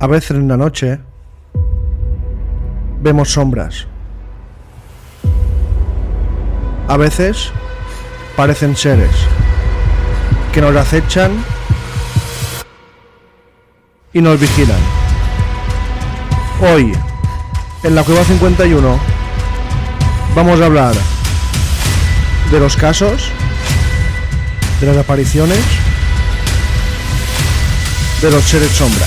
A veces en la noche vemos sombras. A veces parecen seres que nos acechan y nos vigilan. Hoy, en la Cueva 51, vamos a hablar de los casos, de las apariciones, de los seres sombra.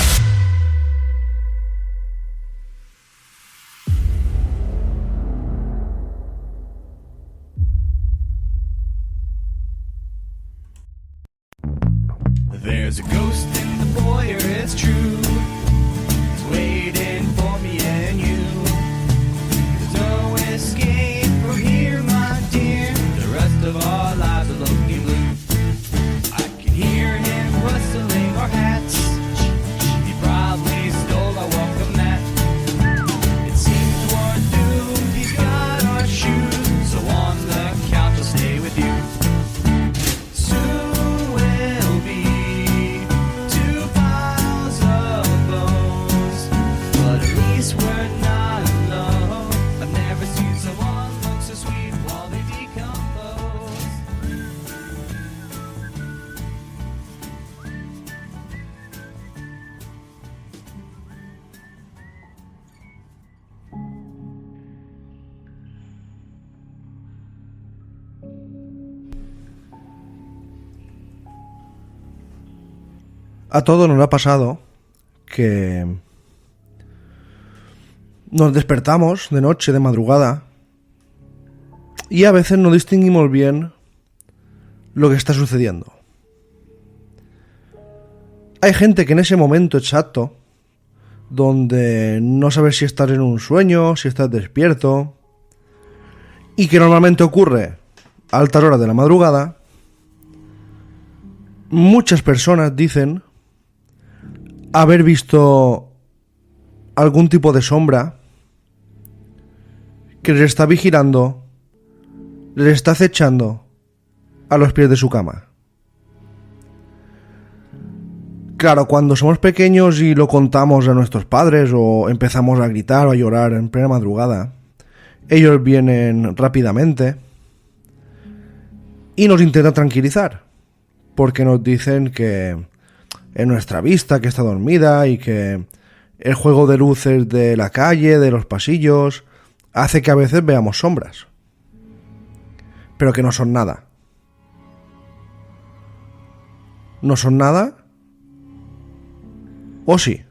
There's a ghost in the foyer, it's true. It's waiting for me and you. There's no escape from here, my dear. The rest of our lives are looking blue. I can hear him rustling our hats. He probably stole our welcome mat. It seems we're doomed, he's got our shoes. So on the couch I'll stay with you. A todos nos ha pasado que nos despertamos de noche, de madrugada, y a veces no distinguimos bien lo que está sucediendo. Hay gente que en ese momento exacto, donde no sabes si estás en un sueño, si estás despierto, y que normalmente ocurre a altas horas de la madrugada, muchas personas dicen haber visto algún tipo de sombra que les está vigilando, les está acechando a los pies de su cama. Claro, cuando somos pequeños y lo contamos a nuestros padres o empezamos a gritar o a llorar en plena madrugada, ellos vienen rápidamente y nos intentan tranquilizar, porque nos dicen que en nuestra vista que está dormida y que el juego de luces de la calle, de los pasillos, hace que a veces veamos sombras, pero que no son nada. ¿No son nada? ¿O sí?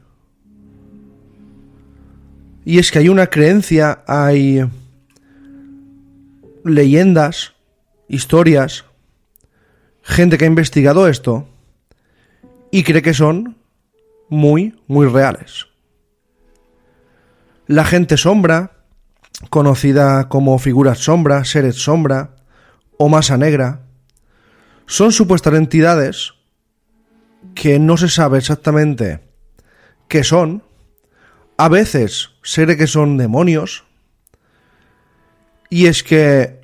Y es que hay una creencia, hay leyendas, historias, gente que ha investigado esto y cree que son muy, muy reales. La gente sombra, conocida como figuras sombra, seres sombra o masa negra, son supuestas entidades que no se sabe exactamente qué son. A veces se cree que son demonios. Y es que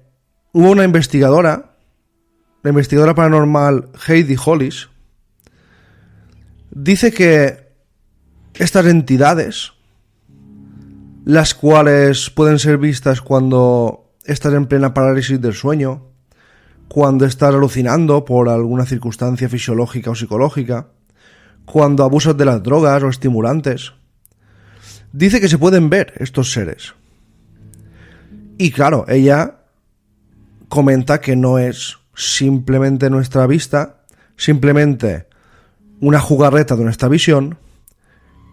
hubo una investigadora, la investigadora paranormal Heidi Hollis, dice que estas entidades, las cuales pueden ser vistas cuando estás en plena parálisis del sueño, cuando estás alucinando por alguna circunstancia fisiológica o psicológica, cuando abusas de las drogas o estimulantes, dice que se pueden ver estos seres. Y claro, ella comenta que no es simplemente nuestra vista, simplemente una jugarreta de nuestra visión,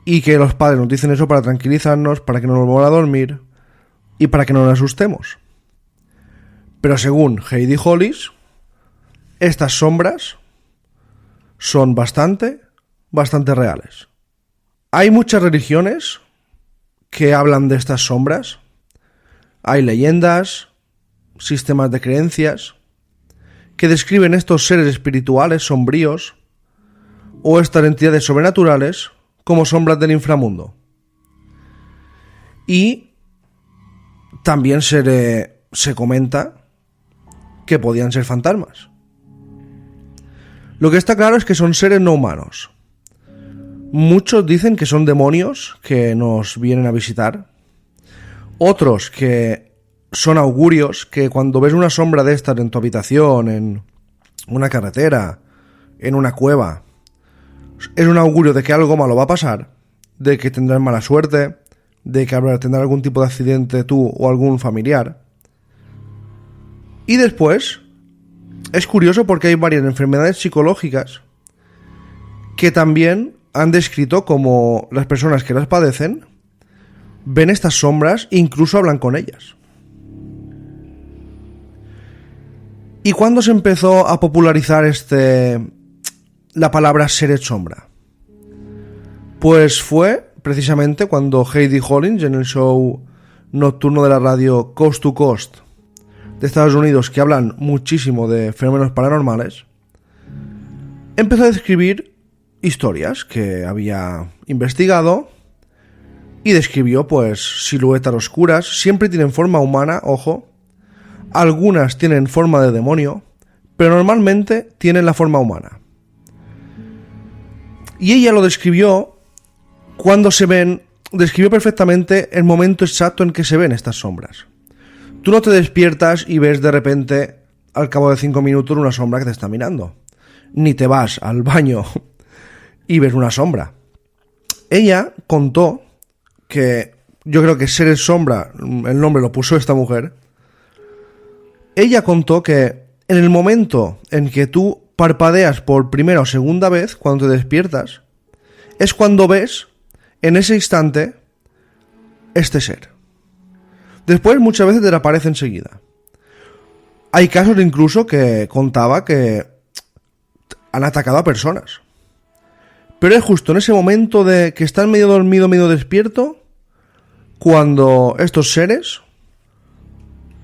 y que los padres nos dicen eso para tranquilizarnos, para que no nos volvamos a dormir y para que no nos asustemos. Pero según Heidi Hollis, estas sombras son bastante reales. Hay muchas religiones que hablan de estas sombras. Hay leyendas, sistemas de creencias que describen estos seres espirituales sombríos o estas entidades sobrenaturales como sombras del inframundo. Y también se comenta que podían ser fantasmas. Lo que está claro es que son seres no humanos. Muchos dicen que son demonios que nos vienen a visitar. Otros que son augurios, que cuando ves una sombra de estas en tu habitación, en una carretera, en una cueva, es un augurio de que algo malo va a pasar, de que tendrás mala suerte, de que tendrás algún tipo de accidente tú o algún familiar. Y después, es curioso porque hay varias enfermedades psicológicas que también han descrito como las personas que las padecen ven estas sombras e incluso hablan con ellas. ¿Y cuándo se empezó a popularizar la palabra seres sombra? Pues fue precisamente cuando Heidi Hollins, en el show nocturno de la radio Coast to Coast de Estados Unidos, que hablan muchísimo de fenómenos paranormales, empezó a describir historias que había investigado y describió pues siluetas oscuras, siempre tienen forma humana, ojo, algunas tienen forma de demonio, pero normalmente tienen la forma humana. Y ella lo describió cuando se ven, describió perfectamente el momento exacto en que se ven estas sombras. Tú no te despiertas y ves de repente, al cabo de 5 minutos, una sombra que te está mirando. Ni te vas al baño y ves una sombra. Ella contó que, yo creo que seres sombra, el nombre lo puso esta mujer. Ella contó que en el momento en que tú parpadeas por primera o segunda vez, cuando te despiertas, es cuando ves, en ese instante, este ser. Después muchas veces te aparece enseguida. Hay casos incluso que contaba que han atacado a personas. Pero es justo en ese momento de que estás medio dormido, medio despierto, cuando estos seres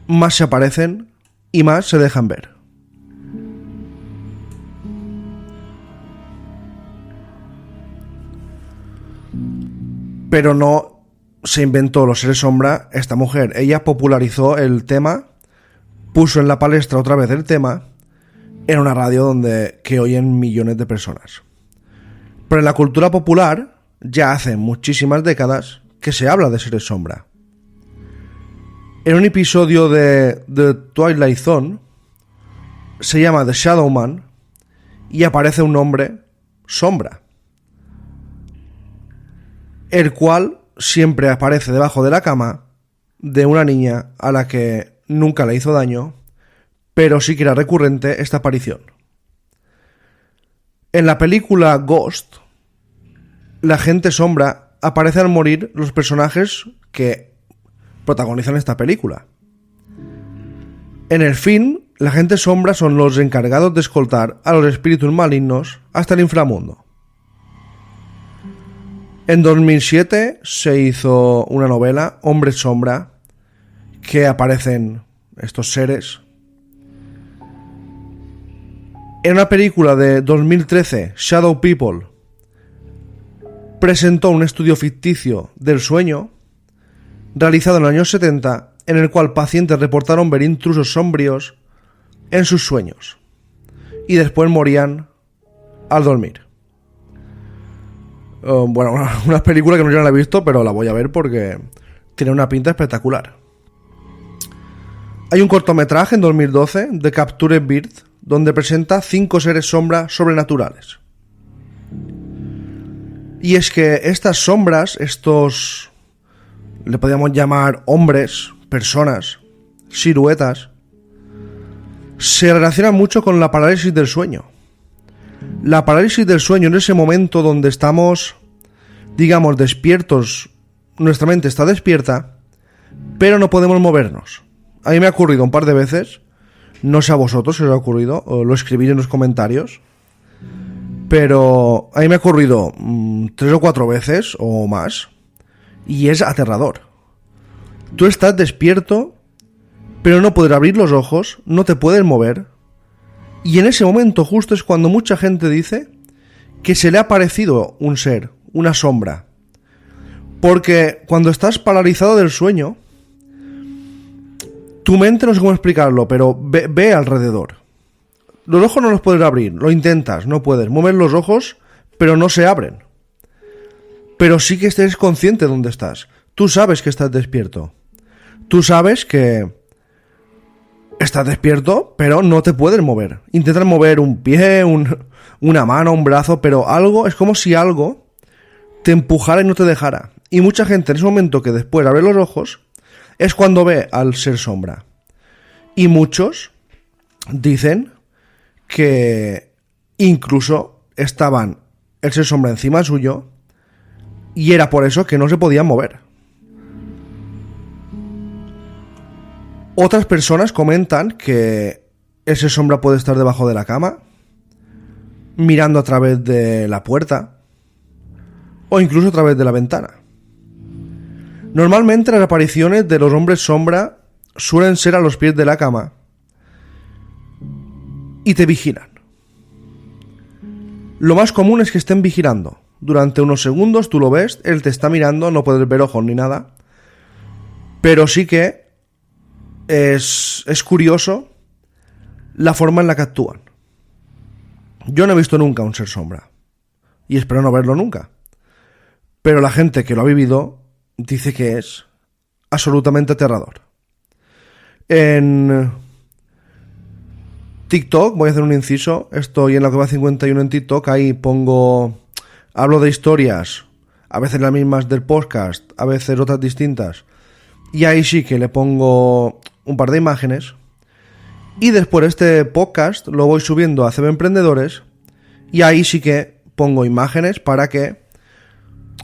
más se aparecen y más se dejan ver. Pero no se inventó los seres sombra esta mujer. Ella popularizó el tema, puso en la palestra otra vez el tema, en una radio que oyen millones de personas. Pero en la cultura popular, ya hace muchísimas décadas que se habla de seres sombra. En un episodio de The Twilight Zone, se llama The Shadow Man, y aparece un hombre sombra, el cual siempre aparece debajo de la cama de una niña a la que nunca le hizo daño, pero sí que era recurrente esta aparición. En la película Ghost, la gente sombra aparece al morir los personajes que protagonizan esta película. En el film, la gente sombra son los encargados de escoltar a los espíritus malignos hasta el inframundo. En 2007 se hizo una novela, Hombres Sombra, que aparecen estos seres. En una película de 2013, Shadow People, presentó un estudio ficticio del sueño, realizado en los años 70, en el cual pacientes reportaron ver intrusos sombríos en sus sueños, y después morían al dormir. Bueno, una película que no la he visto, pero la voy a ver porque tiene una pinta espectacular. Hay un cortometraje en 2012 de Captured Bird, donde presenta 5 seres sombra sobrenaturales. Y es que estas sombras, estos, le podríamos llamar hombres, personas, siluetas, se relacionan mucho con la parálisis del sueño. La parálisis del sueño es ese momento donde estamos, digamos, despiertos, nuestra mente está despierta, pero no podemos movernos. A mí me ha ocurrido un par de veces, no sé a vosotros si os ha ocurrido, o lo escribí en los comentarios, pero a mí me ha ocurrido 3 o 4 veces o más, y es aterrador. Tú estás despierto, pero no puedes abrir los ojos, no te puedes mover, y en ese momento justo es cuando mucha gente dice que se le ha aparecido un ser, una sombra. Porque cuando estás paralizado del sueño, tu mente, no sé cómo explicarlo, pero ve alrededor. Los ojos no los puedes abrir, lo intentas, no puedes. Mueves los ojos, pero no se abren. pero sí que estés consciente de dónde estás. Tú sabes que estás despierto. Tú sabes que estás despierto, pero no te puedes mover. Intentas mover un pie, una mano, un brazo, pero algo, es como si algo te empujara y no te dejara. Y mucha gente en ese momento que después abre los ojos es cuando ve al ser sombra. Y muchos dicen que incluso estaban el ser sombra encima suyo y era por eso que no se podían mover. Otras personas comentan que ese sombra puede estar debajo de la cama, mirando a través de la puerta o incluso a través de la ventana. Normalmente las apariciones de los hombres sombra suelen ser a los pies de la cama y te vigilan. Lo más común es que estén vigilando. Durante unos segundos tú lo ves, él te está mirando, no puedes ver ojos ni nada, pero sí que es curioso la forma en la que actúan. Yo no he visto nunca un ser sombra y espero no verlo nunca, pero la gente que lo ha vivido dice que es absolutamente aterrador. En TikTok, voy a hacer un inciso, estoy en la Cueva 51 en TikTok, ahí hablo de historias, a veces las mismas del podcast, a veces otras distintas, y ahí sí que le pongo un par de imágenes, y después este podcast lo voy subiendo a CB Emprendedores, y ahí sí que pongo imágenes para que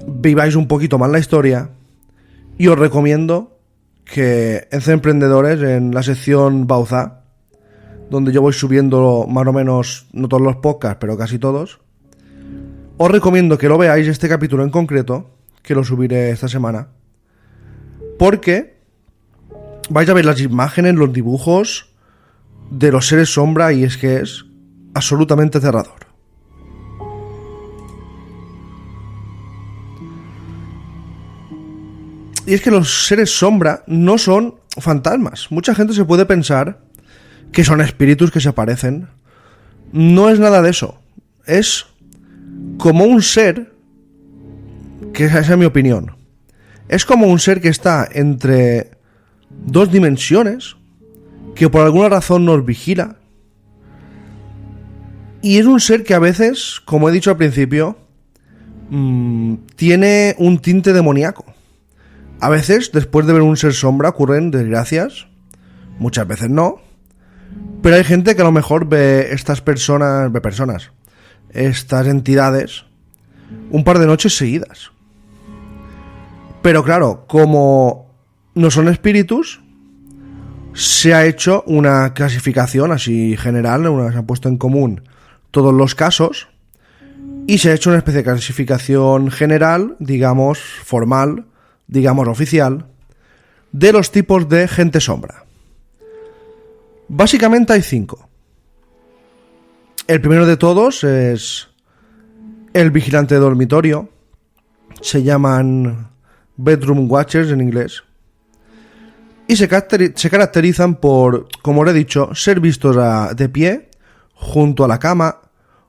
viváis un poquito más la historia, y os recomiendo que en CB Emprendedores, en la sección Bauza, donde yo voy subiendo más o menos, no todos los podcasts, pero casi todos, os recomiendo que lo veáis este capítulo en concreto, que lo subiré esta semana, porque vais a ver las imágenes, los dibujos de los seres sombra y es que es absolutamente aterrador. Y es que los seres sombra no son fantasmas. Mucha gente se puede pensar que son espíritus que se aparecen. No es nada de eso. Es como un ser, que esa es mi opinión, es como un ser que está entre dos dimensiones, que por alguna razón nos vigila, y es un ser que a veces, como he dicho al principio, tiene un tinte demoníaco. A veces, después de ver un ser sombra, ocurren desgracias, muchas veces no, pero hay gente que a lo mejor ve estas entidades un par de noches seguidas. Pero claro, como no son espíritus, se ha hecho una clasificación así general, se han puesto en común todos los casos y se ha hecho una especie de clasificación general, digamos formal, digamos oficial, de los tipos de gente sombra. Básicamente hay 5. El primero de todos es el vigilante de dormitorio. Se llaman bedroom watchers en inglés. Y se caracterizan por, como os he dicho, ser vistos de pie, junto a la cama,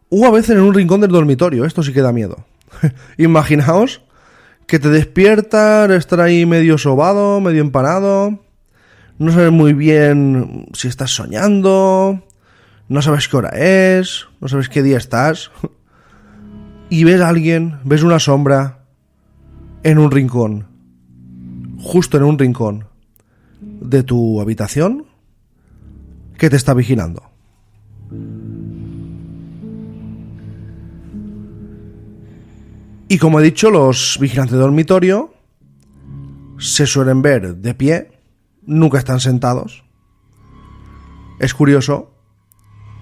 o a veces en un rincón del dormitorio. Esto sí que da miedo. Imaginaos que te despiertas, estar ahí medio sobado, medio empanado, no sabes muy bien si estás soñando, no sabes qué hora es, no sabes qué día estás, y ves a alguien, ves una sombra en un rincón, justo en un rincón de tu habitación, que te está vigilando. Y como he dicho, los vigilantes de dormitorio se suelen ver de pie, nunca están sentados. Es curioso.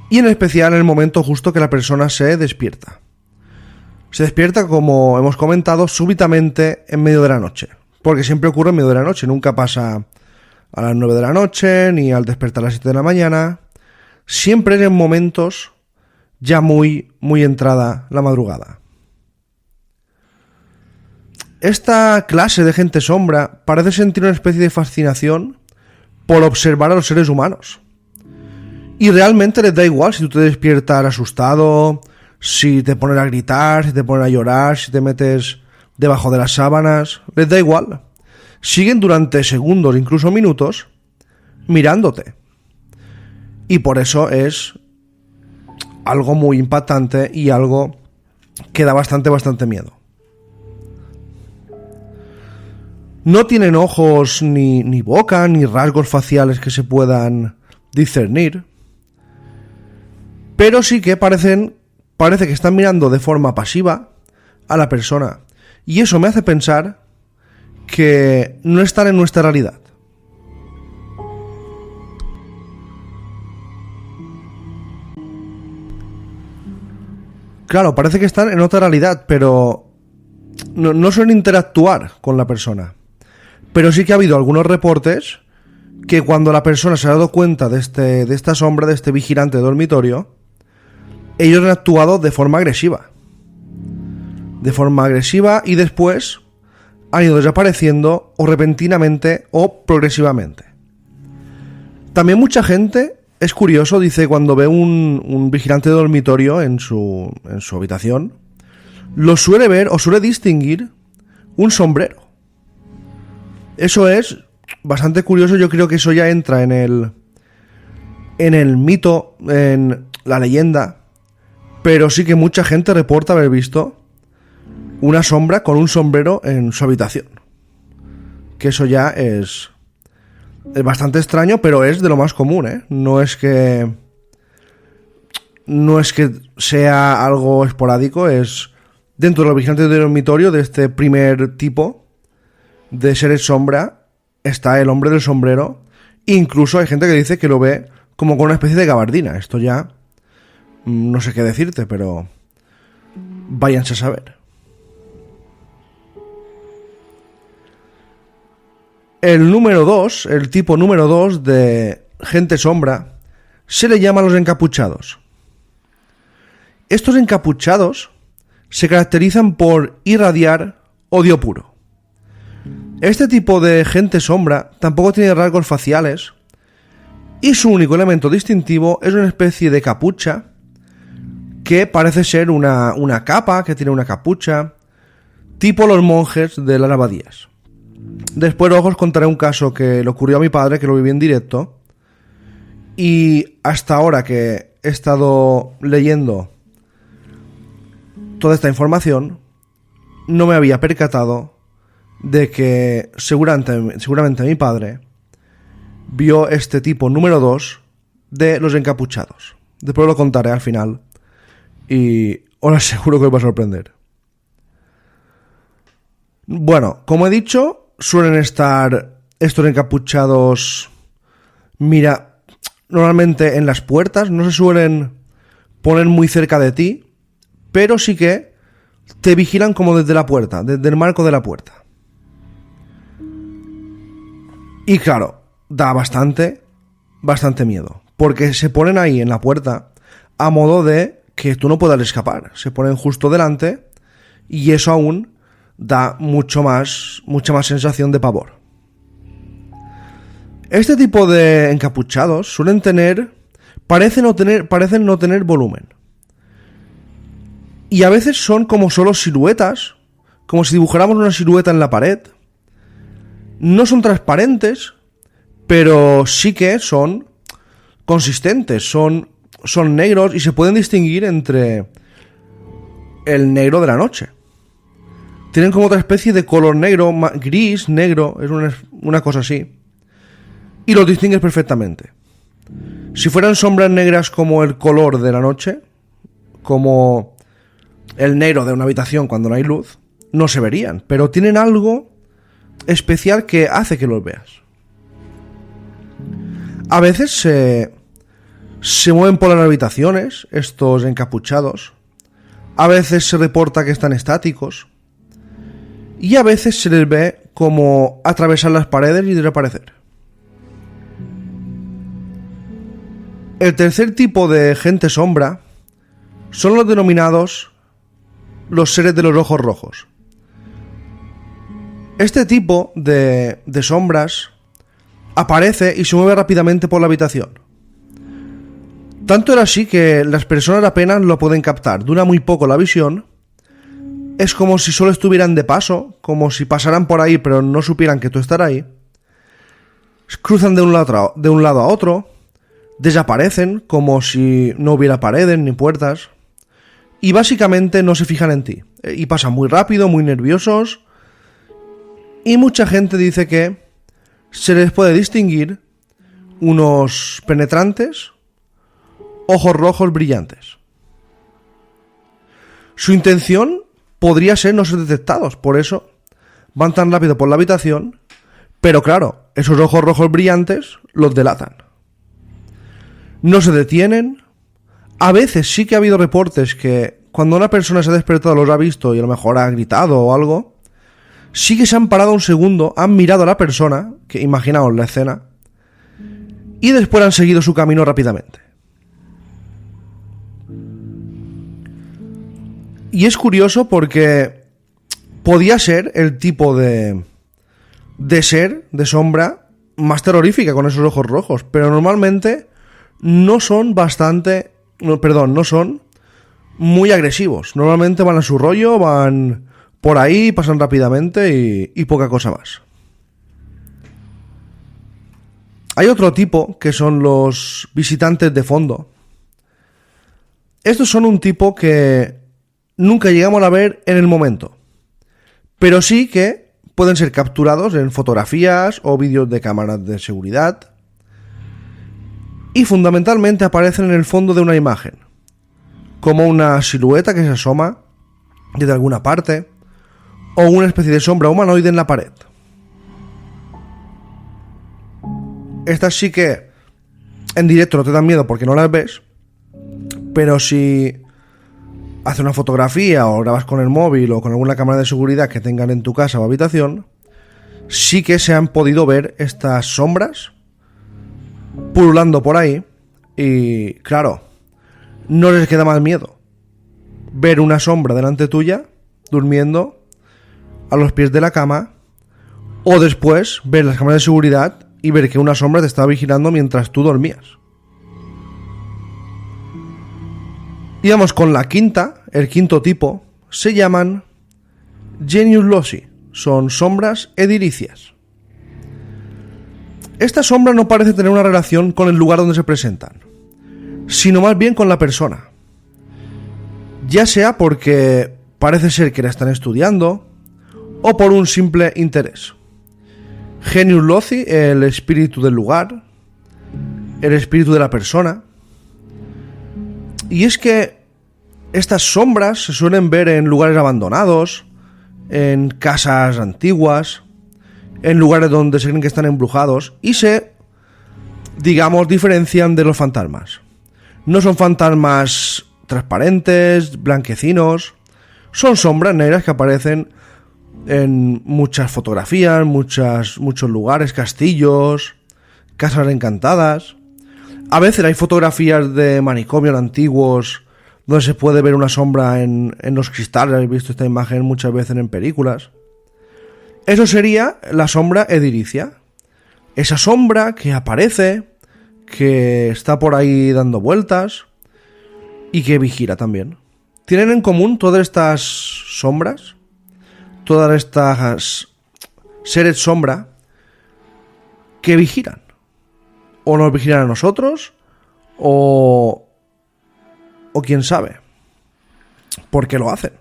Y en especial en el momento justo que la persona se despierta. Se despierta, como hemos comentado, súbitamente en medio de la noche. Porque siempre ocurre en medio de la noche, nunca pasa a las 9 de la noche, ni al despertar a las 7 de la mañana. Siempre es en momentos ya muy entrada la madrugada. Esta clase de gente sombra parece sentir una especie de fascinación por observar a los seres humanos. Y realmente les da igual si tú te despiertas asustado, si te pones a gritar, si te pones a llorar, si te metes debajo de las sábanas, les da igual. Siguen durante segundos, incluso minutos, mirándote. Y por eso es algo muy impactante y algo que da bastante miedo. No tienen ojos, ni boca, ni rasgos faciales que se puedan discernir. Pero sí que parece que están mirando de forma pasiva a la persona. Y eso me hace pensar que no están en nuestra realidad. Claro, parece que están en otra realidad, pero no suelen interactuar con la persona. Pero sí que ha habido algunos reportes que cuando la persona se ha dado cuenta de esta sombra, de este vigilante de dormitorio, ellos han actuado de forma agresiva. De forma agresiva y después han ido desapareciendo o repentinamente o progresivamente. También mucha gente, es curioso, dice, cuando ve un vigilante de dormitorio en su habitación, lo suele ver o suele distinguir un sombrero. Eso es bastante curioso. Yo creo que eso ya entra en el mito, en la leyenda, pero sí que mucha gente reporta haber visto una sombra con un sombrero en su habitación. Que eso ya es bastante extraño, pero es de lo más común, ¿eh? No es que sea algo esporádico, es dentro de los vigilantes de dormitorio de este primer tipo de seres sombra está el hombre del sombrero. Incluso hay gente que dice que lo ve como con una especie de gabardina. Esto ya no sé qué decirte, pero váyanse a saber. El número 2, el tipo número 2 de gente sombra, se le llama los encapuchados. Estos encapuchados se caracterizan por irradiar odio puro. Este tipo de gente sombra tampoco tiene rasgos faciales y su único elemento distintivo es una especie de capucha que parece ser una capa, que tiene una capucha, tipo los monjes de las abadías. Después os contaré un caso que le ocurrió a mi padre, que lo viví en directo, y hasta ahora que he estado leyendo toda esta información, no me había percatado de que seguramente mi padre vio este tipo número 2 de los encapuchados. Después lo contaré al final y os aseguro que os va a sorprender. Bueno, como he dicho, suelen estar estos encapuchados, normalmente en las puertas, no se suelen poner muy cerca de ti, pero sí que te vigilan como desde la puerta, desde el marco de la puerta. Y claro, da bastante miedo, porque se ponen ahí en la puerta a modo de que tú no puedas escapar. Se ponen justo delante y eso aún da mucha más sensación de pavor. Este tipo de encapuchados suelen parecen no tener volumen. Y a veces son como solo siluetas, como si dibujáramos una silueta en la pared. No son transparentes, pero sí que son consistentes, son negros y se pueden distinguir entre el negro de la noche. Tienen como otra especie de color negro, gris, negro, es una cosa así. Y los distingues perfectamente. Si fueran sombras negras como el color de la noche, como el negro de una habitación cuando no hay luz, no se verían, pero tienen algo especial que hace que los veas. A veces se mueven por las habitaciones, estos encapuchados. A veces se reporta que están estáticos. Y a veces se les ve como atravesar las paredes y desaparecer. El tercer tipo de gente sombra son los denominados los seres de los ojos rojos. Este tipo de sombras aparece y se mueve rápidamente por la habitación. Tanto era así que las personas apenas lo pueden captar. Dura muy poco la visión es como si solo estuvieran de paso, como si pasaran por ahí pero no supieran que tú estás ahí. Cruzan de un lado a otro, desaparecen como si no hubiera paredes ni puertas y básicamente no se fijan en ti. Y pasan muy rápido, muy nerviosos, y mucha gente dice que se les puede distinguir unos penetrantes ojos rojos brillantes. Su intención podría ser no ser detectados, por eso van tan rápido por la habitación, pero claro, esos ojos rojos brillantes los delatan. No se detienen. A veces sí que ha habido reportes que cuando una persona se ha despertado los ha visto y a lo mejor ha gritado o algo, sí que se han parado un segundo, han mirado a la persona, que imaginaos la escena, y después han seguido su camino rápidamente. Y es curioso porque podía ser el tipo de ser, de sombra, más terrorífica con esos ojos rojos, pero normalmente no son muy agresivos. Normalmente van a su rollo, van por ahí, pasan rápidamente y poca cosa más. Hay otro tipo que son los visitantes de fondo. Estos son un tipo que nunca llegamos a ver en el momento, pero sí que pueden ser capturados en fotografías o vídeos de cámaras de seguridad y fundamentalmente aparecen en el fondo de una imagen, como una silueta que se asoma desde alguna parte o una especie de sombra humanoide en la pared. Estas sí que en directo no te dan miedo porque no las ves, pero si haces una fotografía o grabas con el móvil o con alguna cámara de seguridad que tengan en tu casa o habitación, sí que se han podido ver estas sombras pululando por ahí y, claro, no les queda más miedo ver una sombra delante tuya durmiendo a los pies de la cama o después ver las cámaras de seguridad y ver que una sombra te estaba vigilando mientras tú dormías. Y vamos con el quinto tipo, se llaman Genius Loci, son sombras edilicias. Esta sombra no parece tener una relación con el lugar donde se presentan, sino más bien con la persona. Ya sea porque parece ser que la están estudiando o por un simple interés. Genius Loci, el espíritu del lugar, el espíritu de la persona. Y es que estas sombras se suelen ver en lugares abandonados, en casas antiguas, en lugares donde se creen que están embrujados y se, digamos, diferencian de los fantasmas. No son fantasmas transparentes, blanquecinos, son sombras negras que aparecen en muchas fotografías, muchos lugares, castillos, casas encantadas. A veces hay fotografías de manicomios antiguos donde se puede ver una sombra en los cristales. Habéis visto esta imagen muchas veces en películas. Eso sería la sombra edilicia. Esa sombra que aparece, que está por ahí dando vueltas y que vigila también. Tienen en común todas estas sombras, todas estas seres sombra que vigilan. O nos vigilan a nosotros, o quién sabe por qué lo hacen.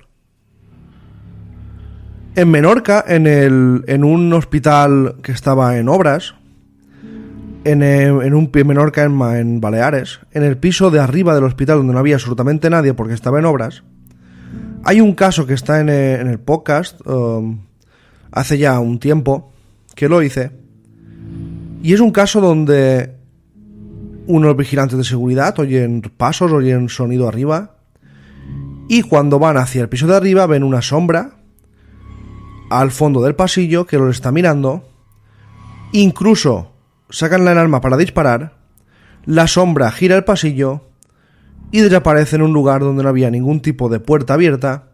En Menorca, en un hospital que estaba en obras, en Menorca, en Baleares, en el piso de arriba del hospital donde no había absolutamente nadie porque estaba en obras, hay un caso que está en el podcast, hace ya un tiempo que lo hice, y es un caso donde unos vigilantes de seguridad oyen pasos, oyen sonido arriba, y cuando van hacia el piso de arriba ven una sombra al fondo del pasillo que los está mirando. Incluso sacan la arma para disparar, la sombra gira el pasillo y desaparece en un lugar donde no había ningún tipo de puerta abierta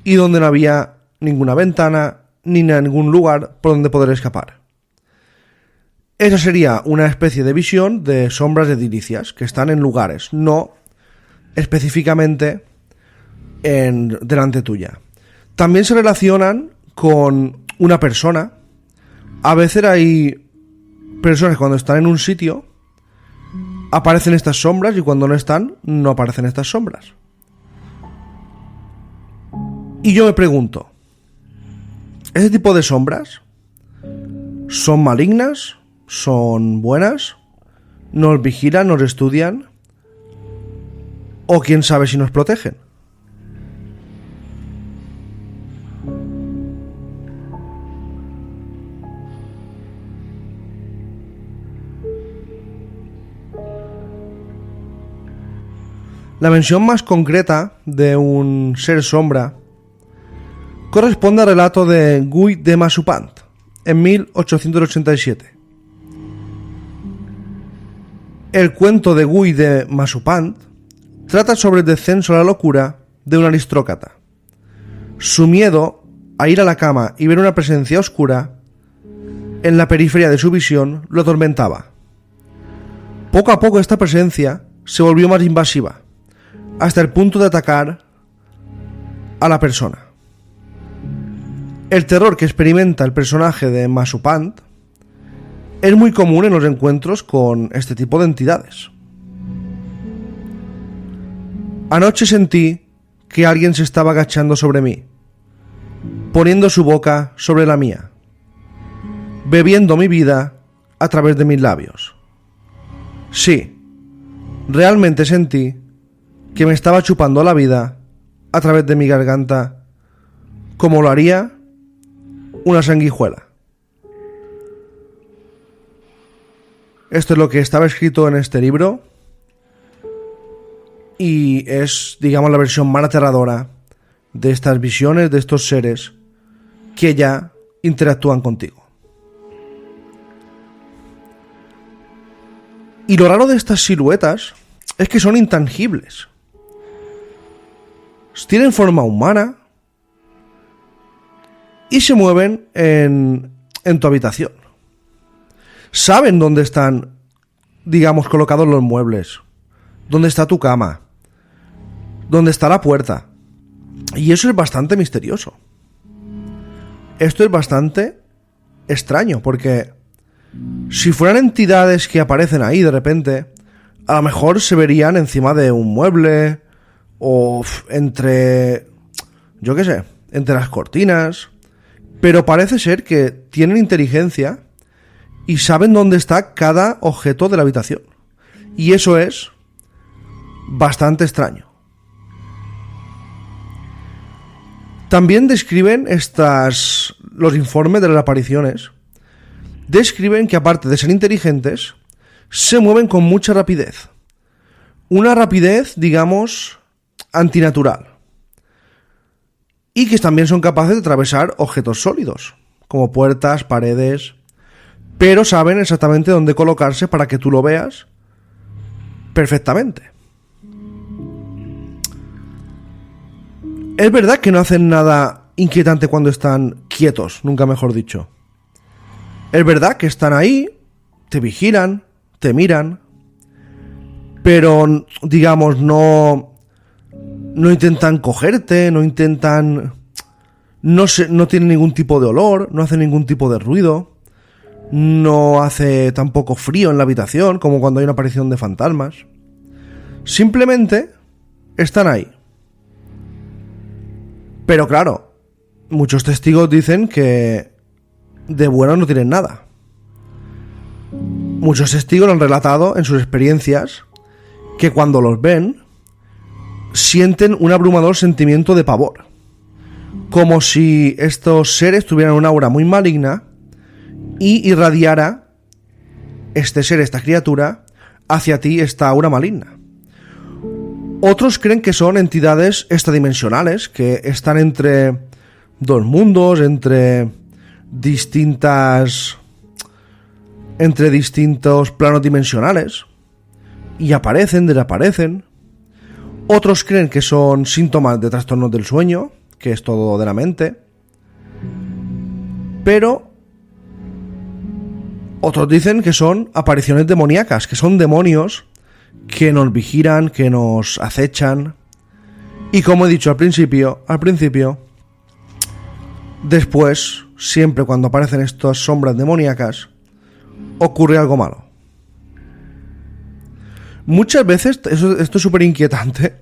y donde no había ninguna ventana ni ningún lugar por donde poder escapar. Esa sería una especie de visión de sombras edilicias que están en lugares, no específicamente delante tuya. También se relacionan con una persona. A veces hay personas que cuando están en un sitio aparecen estas sombras y cuando no están, no aparecen estas sombras. Y yo me pregunto, ¿ese tipo de sombras son malignas? ¿Son buenas? ¿Nos vigilan? ¿Nos estudian? ¿O quién sabe si nos protegen? La mención más concreta de un ser sombra corresponde al relato de Guy de Maupassant en 1887. El cuento de Guy de Maupassant trata sobre el descenso a la locura de un aristócrata. Su miedo a ir a la cama y ver una presencia oscura en la periferia de su visión lo atormentaba. Poco a poco esta presencia se volvió más invasiva, hasta el punto de atacar a la persona. El terror que experimenta el personaje de Maupassant es muy común en los encuentros con este tipo de entidades. Anoche sentí que alguien se estaba agachando sobre mí, poniendo su boca sobre la mía, bebiendo mi vida a través de mis labios. Sí, realmente sentí que me estaba chupando la vida a través de mi garganta, como lo haría una sanguijuela. Esto es lo que estaba escrito en este libro y es, digamos, la versión más aterradora de estas visiones, de estos seres que ya interactúan contigo. Y lo raro de estas siluetas es que son intangibles. Tienen forma humana y se mueven en tu habitación. Saben dónde están, digamos, colocados los muebles, dónde está tu cama, dónde está la puerta. Y eso es bastante misterioso. Esto es bastante extraño, porque si fueran entidades que aparecen ahí de repente, a lo mejor se verían encima de un mueble o entre, yo qué sé, entre las cortinas. Pero parece ser que tienen inteligencia y saben dónde está cada objeto de la habitación. Y eso es bastante extraño. También describen los informes de las apariciones. Describen que aparte de ser inteligentes, se mueven con mucha rapidez. Una rapidez, digamos, antinatural. Y que también son capaces de atravesar objetos sólidos, como puertas, paredes, pero saben exactamente dónde colocarse para que tú lo veas perfectamente. Es verdad que no hacen nada inquietante cuando están quietos, nunca mejor dicho. Es verdad que están ahí, te vigilan, te miran, pero, digamos, no intentan cogerte, no tienen ningún tipo de olor, no hacen ningún tipo de ruido, no hace tampoco frío en la habitación, como cuando hay una aparición de fantasmas. Simplemente están ahí. Pero claro, muchos testigos dicen que de bueno no tienen nada. Muchos testigos han relatado en sus experiencias que cuando los ven sienten un abrumador sentimiento de pavor, como si estos seres tuvieran una aura muy maligna y irradiara este ser, esta criatura, hacia ti esta aura maligna. Otros creen que son entidades extradimensionales, que están entre dos mundos, entre distintos planos dimensionales, y aparecen, desaparecen. Otros creen que son síntomas de trastornos del sueño, que es todo de la mente. Pero otros dicen que son apariciones demoníacas, que son demonios que nos vigilan, que nos acechan. Y como he dicho al principio, después, siempre cuando aparecen estas sombras demoníacas, ocurre algo malo. Muchas veces, esto es súper inquietante,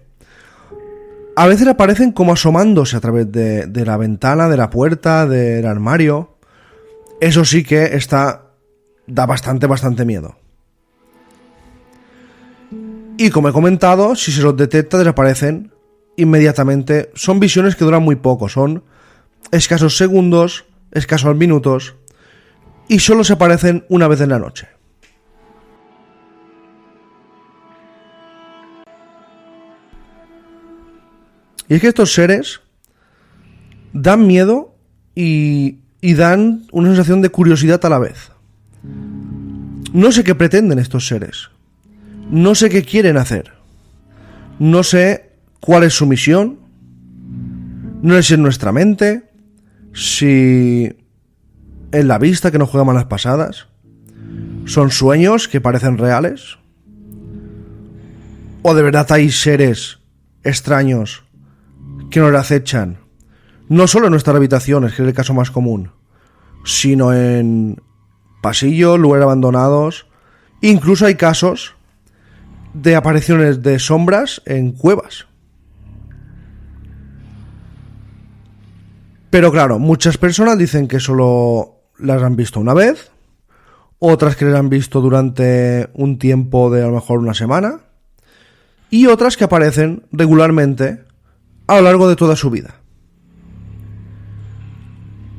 a veces aparecen como asomándose a través de la ventana, de la puerta, del armario. Eso sí que da bastante miedo. Y como he comentado, si se los detecta, desaparecen inmediatamente. Son visiones que duran muy poco, son escasos segundos, escasos minutos, y solo se aparecen una vez en la noche. Y es que estos seres dan miedo y dan una sensación de curiosidad a la vez. No sé qué pretenden estos seres. No sé qué quieren hacer. No sé cuál es su misión. No sé si es nuestra mente, si es la vista que nos juega malas pasadas, son sueños que parecen reales, o de verdad hay seres extraños que nos acechan, no solo en nuestras habitaciones, que es el caso más común, sino en pasillos, lugares abandonados. Incluso hay casos de apariciones de sombras en cuevas. Pero claro, muchas personas dicen que solo las han visto una vez, otras que las han visto durante un tiempo de a lo mejor una semana, y otras que aparecen regularmente a lo largo de toda su vida.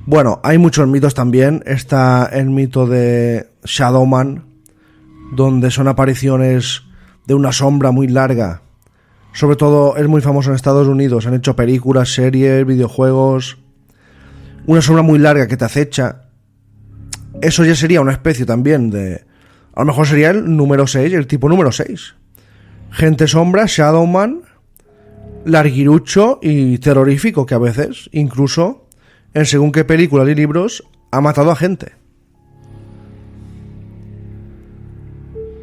Bueno, hay muchos mitos también. Está el mito de Shadowman, donde son apariciones de una sombra muy larga. Sobre todo es muy famoso en Estados Unidos. Han hecho películas, series, videojuegos. Una sombra muy larga que te acecha. Eso ya sería una especie también de... A lo mejor sería el número 6, el tipo número 6. Gente sombra, Shadowman, larguirucho y terrorífico, que a veces, incluso, en según qué películas y libros, ha matado a gente.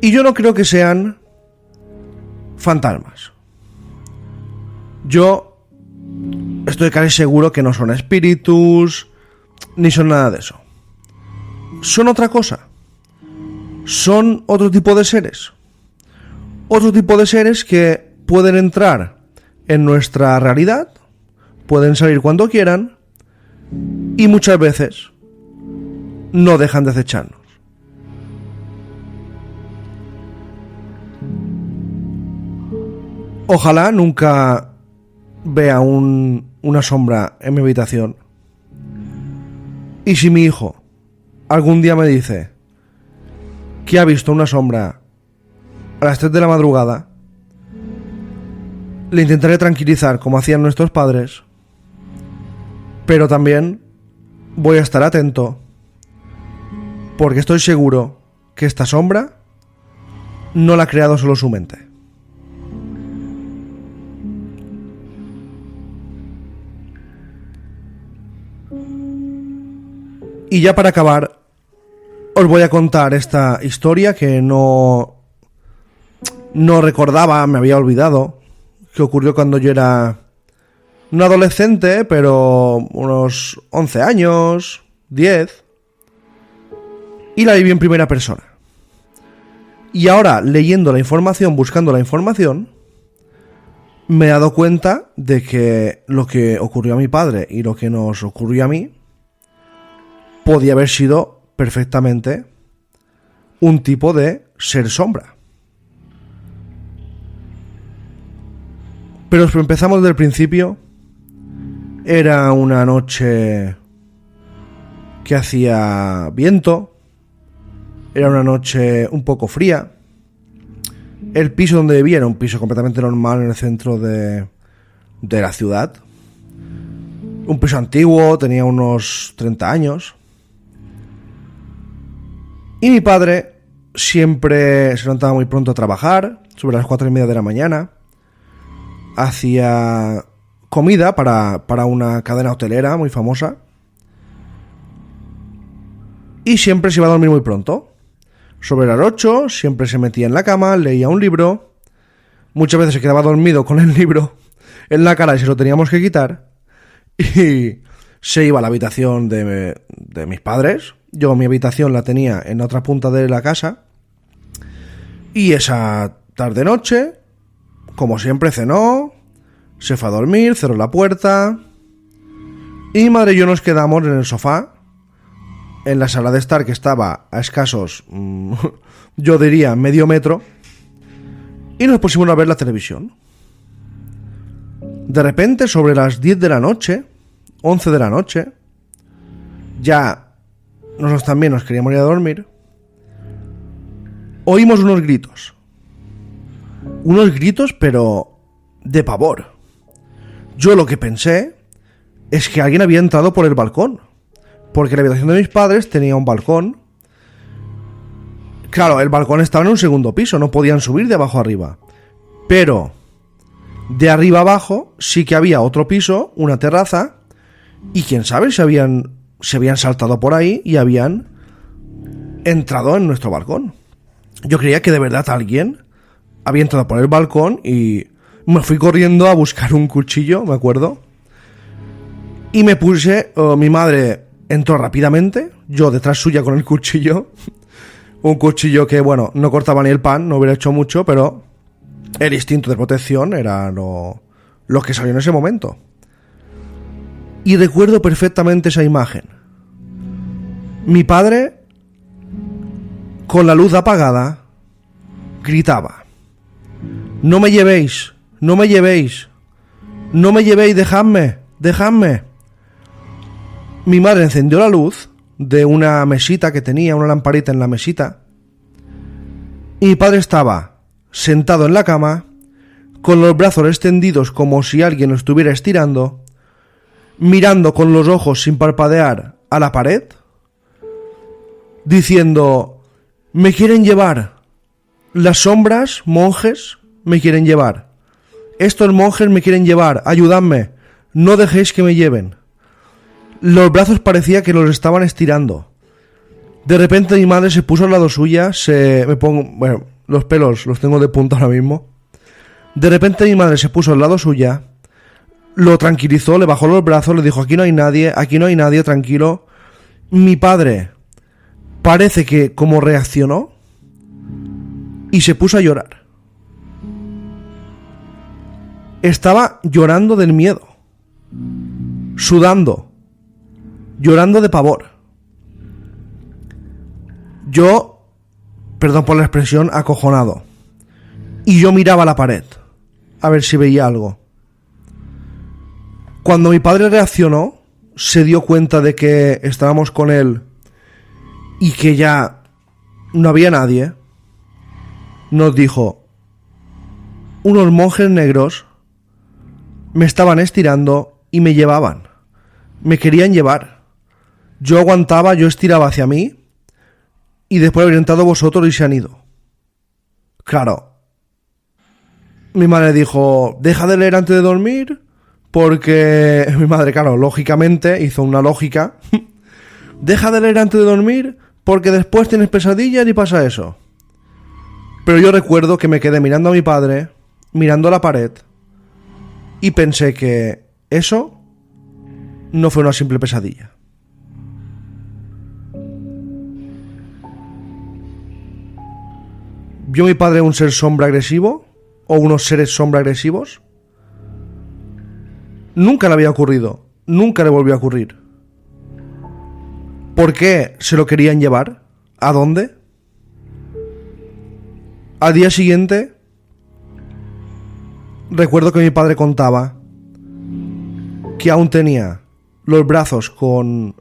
Y yo no creo que sean fantasmas. Yo estoy casi seguro que no son espíritus, ni son nada de eso. Son otra cosa. Son otro tipo de seres. Otro tipo de seres que pueden entrar en nuestra realidad, pueden salir cuando quieran, y muchas veces no dejan de acecharnos. Ojalá nunca vea una sombra en mi habitación. Y si mi hijo algún día me dice que ha visto una sombra a las 3 de la madrugada, le intentaré tranquilizar como hacían nuestros padres, pero también voy a estar atento, porque estoy seguro que esta sombra no la ha creado solo su mente. Y ya para acabar, os voy a contar esta historia que no recordaba, me había olvidado, que ocurrió cuando yo era un adolescente, pero unos 11 años, 10, y la viví en primera persona. Y ahora, leyendo la información, buscando la información, me he dado cuenta de que lo que ocurrió a mi padre y lo que nos ocurrió a mí podía haber sido perfectamente un tipo de ser sombra. Pero empezamos desde el principio. Era una noche que hacía viento. Era una noche un poco fría. El piso donde vivía era un piso completamente normal en el centro de la ciudad. Un piso antiguo, tenía unos 30 años. Y mi padre siempre se levantaba muy pronto a trabajar, sobre las 4:30 de la mañana. Hacía comida para una cadena hotelera muy famosa. Y siempre se iba a dormir muy pronto. Sobre las 8 siempre se metía en la cama, leía un libro. Muchas veces se quedaba dormido con el libro en la cara y se lo teníamos que quitar. Y se iba a la habitación de mis padres. Yo mi habitación la tenía en otra punta de la casa. Y esa tarde-noche, como siempre, cenó, se fue a dormir, cerró la puerta. Y mi madre y yo nos quedamos en el sofá, en la sala de estar, que estaba a escasos, yo diría, medio metro. Y nos pusimos a ver la televisión. De repente, sobre las 10 de la noche, 11 de la noche, ya nosotros también nos queríamos ir a dormir, oímos unos gritos. Unos gritos, pero de pavor. Yo lo que pensé es que alguien había entrado por el balcón, porque la habitación de mis padres tenía un balcón. Claro, el balcón estaba en un segundo piso, no podían subir de abajo a arriba. Pero de arriba abajo sí que había otro piso, una terraza, y quién sabe si habían saltado por ahí y habían entrado en nuestro balcón. Yo creía que de verdad alguien había entrado por el balcón y me fui corriendo a buscar un cuchillo, me acuerdo. Y me puse, mi madre entró rápidamente, yo detrás suya con el cuchillo. Un cuchillo que, bueno, no cortaba ni el pan, no hubiera hecho mucho, pero el instinto de protección era lo que salió en ese momento. Y recuerdo perfectamente esa imagen. Mi padre, con la luz apagada, gritaba: "No me llevéis, no me llevéis, no me llevéis, dejadme, dejadme". Mi madre encendió la luz de una mesita que tenía, una lamparita en la mesita, y mi padre estaba sentado en la cama, con los brazos extendidos como si alguien lo estuviera estirando, mirando con los ojos sin parpadear a la pared, diciendo: "Me quieren llevar, las sombras, monjes, me quieren llevar, estos monjes me quieren llevar, ayudadme, no dejéis que me lleven". Los brazos parecía que los estaban estirando. De repente mi madre se puso al lado suya, bueno, los pelos los tengo de punta ahora mismo. De repente mi madre se puso al lado suya, lo tranquilizó, le bajó los brazos, le dijo: aquí no hay nadie, tranquilo. Mi padre parece que como reaccionó y se puso a llorar. Estaba llorando del miedo, sudando, llorando de pavor. Yo, perdón por la expresión, acojonado. Y yo miraba la pared, a ver si veía algo. Cuando mi padre reaccionó, se dio cuenta de que estábamos con él y que ya no había nadie, nos dijo: unos monjes negros me estaban estirando y me llevaban, me querían llevar. Yo aguantaba, yo estiraba hacia mí y después habrían entrado vosotros y se han ido. Claro, mi madre dijo: deja de leer antes de dormir, porque mi madre, claro, lógicamente hizo una lógica. Deja de leer antes de dormir porque después tienes pesadillas y pasa eso. Pero yo recuerdo que me quedé mirando a mi padre, mirando a la pared, y pensé que eso no fue una simple pesadilla. ¿Vio mi padre un ser sombra agresivo? ¿O unos seres sombra agresivos? Nunca le había ocurrido. Nunca le volvió a ocurrir. ¿Por qué se lo querían llevar? ¿A dónde? Al día siguiente, recuerdo que mi padre contaba que aún tenía los brazos con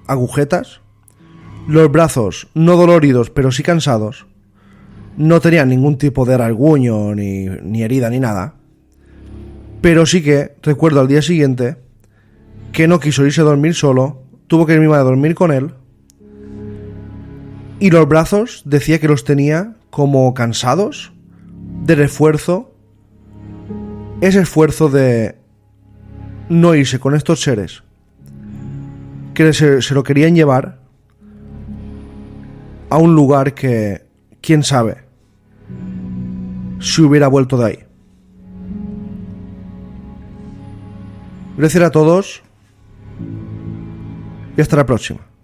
agujetas, los brazos no doloridos pero sí cansados, no tenía ningún tipo de rasguño ni herida ni nada, pero sí que recuerdo al día siguiente que no quiso irse a dormir solo, tuvo que ir mi madre a dormir con él, y los brazos decía que los tenía como cansados del esfuerzo, ese esfuerzo de no irse con estos seres que se lo querían llevar a un lugar que, quién sabe, si hubiera vuelto de ahí. Gracias a todos y hasta la próxima.